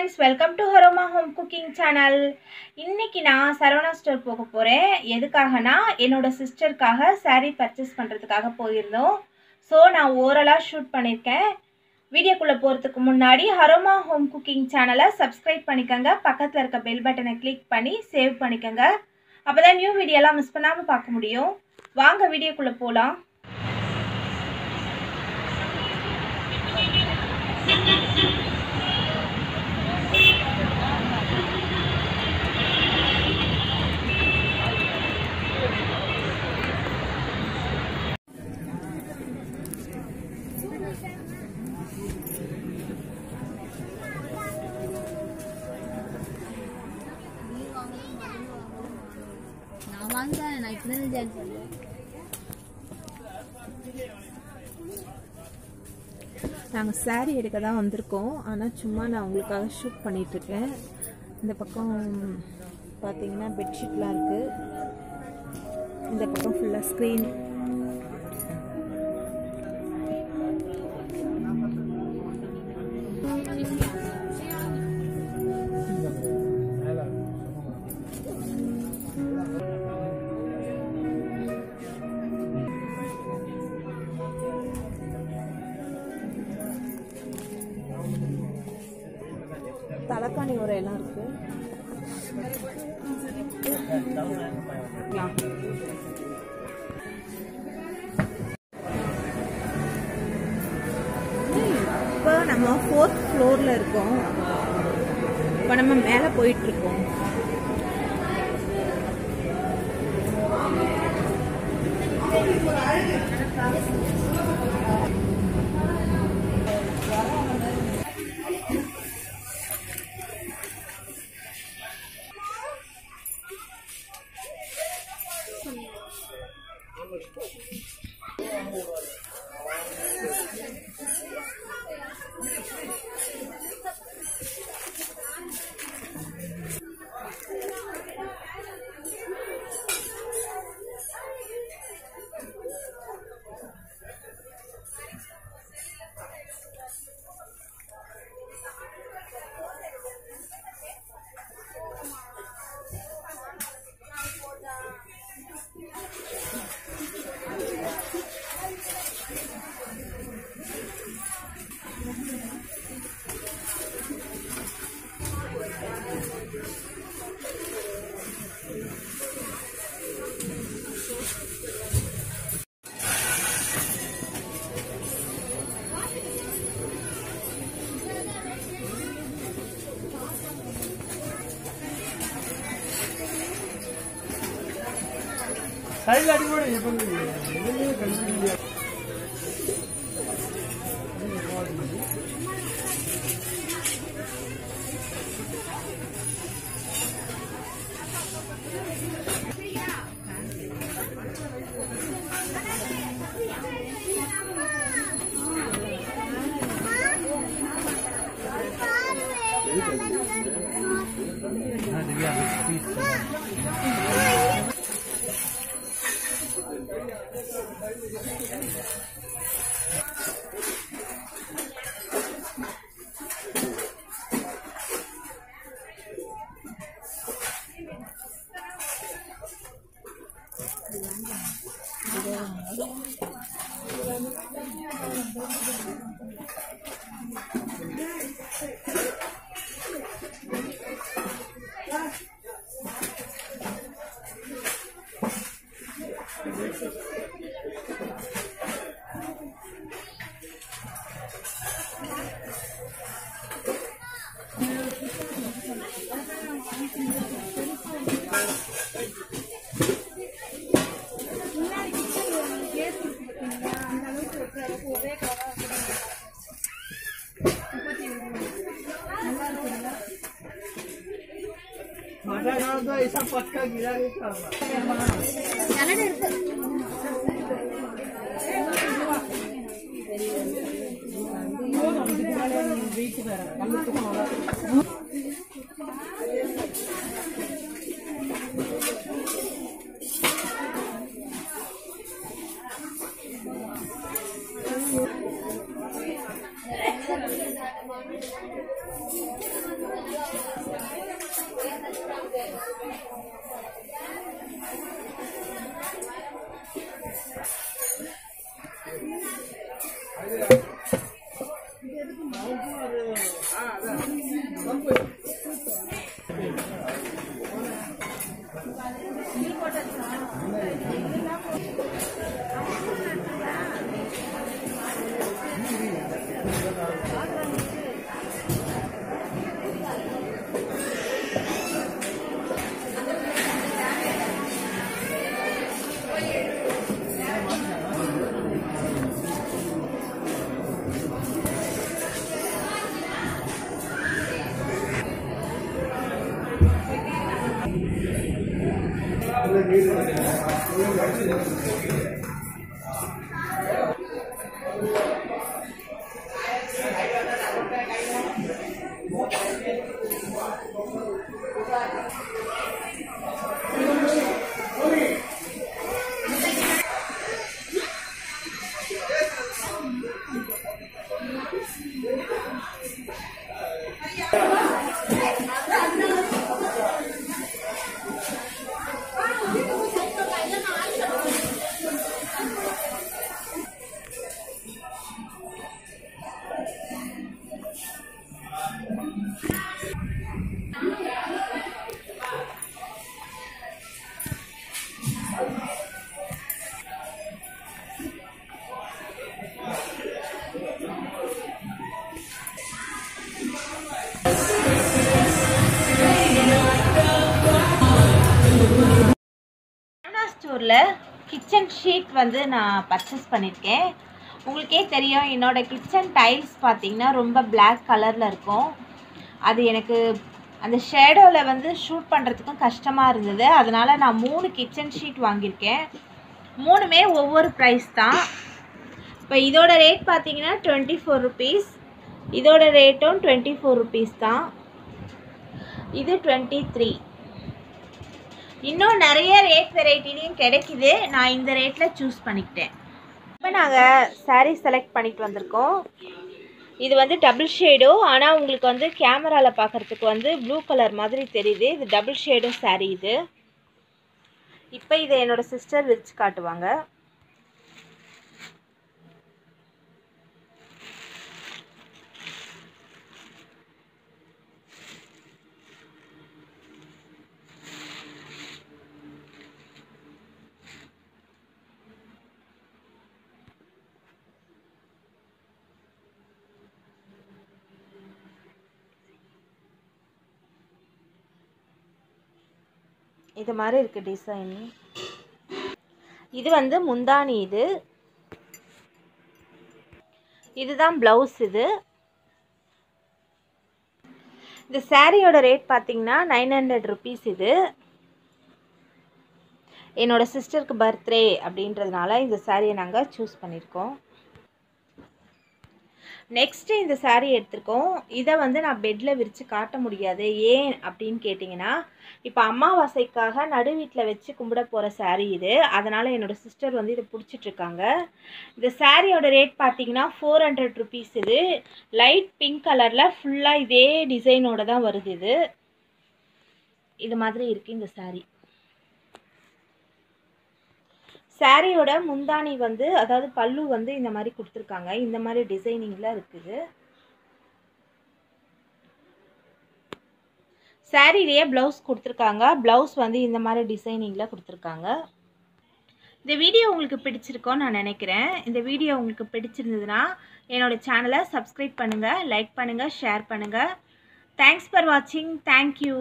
friends, welcome to Aroma Home Cooking channel. இன்னைக்கு நான் Saravana store போக போறேன். எதுக்காகனா என்னோட சிஸ்டருக்காக saree பர்ச்சேஸ் பண்றதுக்காக போயிருந்தோம். சோ நான் ஓரலா ஷூட் பண்ணிருக்கேன். வீடியோக்குள்ள போறதுக்கு முன்னாடி Aroma Home Cooking சேனலை சப்ஸ்கிரைப் பண்ணிக்கங்க. பக்கத்துல இருக்க பெல் பட்டனை கிளிக் பண்ணி சேவ் பண்ணிக்கங்க. அப்பதான் நியூ வீடியோலாம் மிஸ் பண்ணாம பார்க்க முடியும். வாங்க வீடியோக்குள்ள போலாம். நாங்கள் saree எடுக்க தான் வந்திருக்கோம். ஆனால் சும்மா நான் உங்களுக்காக ஷூட் பண்ணிகிட்ருக்கேன். இந்த பக்கம் பார்த்தீங்கன்னா பெட்ஷீட்லாம் இருக்குது. இந்த பக்கம் ஃபுல்லாக ஸ்க்ரீன். தலக்காணி உரையெல்லாம் இருக்கு. இப்போ நம்ம 4th ஃப்ளோர்ல இருக்கோம். இப்போ நம்ம மேலே போயிட்டு இருக்கோம். साइड गाड़ी बोले ये पण ये कंटिन्यू हां देखिए आप स्पीड ऐसा पक्का गिरा ஸ்டோரில் கிச்சன் ஷீட் வந்து நான் பர்ச்சேஸ் பண்ணியிருக்கேன். உங்களுக்கே தெரியும், என்னோடய கிச்சன் டைல்ஸ் பார்த்திங்கன்னா ரொம்ப பிளாக் கலரில் இருக்கும். அது எனக்கு அந்த ஷேடோவில் வந்து ஷூட் பண்ணுறதுக்கும் கஷ்டமாக இருந்தது. அதனால் நான் 3 கிச்சன் ஷீட் வாங்கியிருக்கேன். 3மே ஒவ்வொரு ப்ரைஸ் தான். இப்போ இதோட ரேட் பார்த்திங்கன்னா 24 ருபீஸ். இதோட ரேட்டும் 24 ருபீஸ் தான். இது 23. இன்னும் நிறைய ரேட் வெரைட்டிலையும் கிடைக்குது. நான் இந்த ரேட்டில் சூஸ் பண்ணிக்கிட்டேன். இப்போ நாங்கள் சாரீ செலக்ட் பண்ணிட்டு வந்திருக்கோம். இது வந்து டபுள் ஷேடோ, ஆனால் உங்களுக்கு வந்து கேமராவில் பார்க்குறதுக்கு வந்து ப்ளூ கலர் மாதிரி தெரியுது. இது டபுள் ஷேடோ சாரீ இது. இப்போ இதை என்னோடய சிஸ்டர் விரிச்சு காட்டுவாங்க. இது மாதிரி இருக்குது டிசைன். இது வந்து முந்தானி. இதுதான் ப்ளவுஸ். இந்த சாரியோட ரேட் பார்த்தீங்கன்னா 900 ருபீஸ். இது என்னோட சிஸ்டருக்கு பர்த்டே அப்படின்றதுனால இந்த சாரியை நாங்கள் சூஸ் பண்ணியிருக்கோம். நெக்ஸ்ட்டு இந்த சாரீ எடுத்திருக்கோம். இதை வந்து நான் பெட்டில் விரித்து காட்ட முடியாது. ஏன் அப்படின்னு கேட்டிங்கன்னா, இப்போ அமாவாசைக்காக நடு வீட்டில் வச்சு கும்பிட போகிற சாரீ இது. அதனால் என்னோடய சிஸ்டர் வந்து இதை பிடிச்சிட்ருக்காங்க. இந்த சாரியோட ரேட் பார்த்தீங்கன்னா 400 ருபீஸ். இது லைட் பிங்க் கலரில் ஃபுல்லாக இதே டிசைனோடு தான் வருது. இது மாதிரி இருக்குது இந்த சாரீ. சாரியோட முந்தானி வந்து, அதாவது பல்லு வந்து இந்த மாதிரி கொடுத்துருக்காங்க. இந்த மாதிரி டிசைனிங்கில் இருக்குது. சாரிலேயே ப்ளவுஸ் கொடுத்துருக்காங்க. ப்ளவுஸ் வந்து இந்த மாதிரி டிசைனிங்கில் கொடுத்துருக்காங்க. இந்த வீடியோ உங்களுக்கு பிடிச்சிருக்கோன்னு நான் நினைக்கிறேன். இந்த வீடியோ உங்களுக்கு பிடிச்சிருந்ததுன்னா என்னோடய சேனலை சப்ஸ்கிரைப் பண்ணுங்கள், லைக் பண்ணுங்கள், ஷேர் பண்ணுங்கள். தேங்க்ஸ் ஃபார் வாட்சிங். தேங்க்யூ.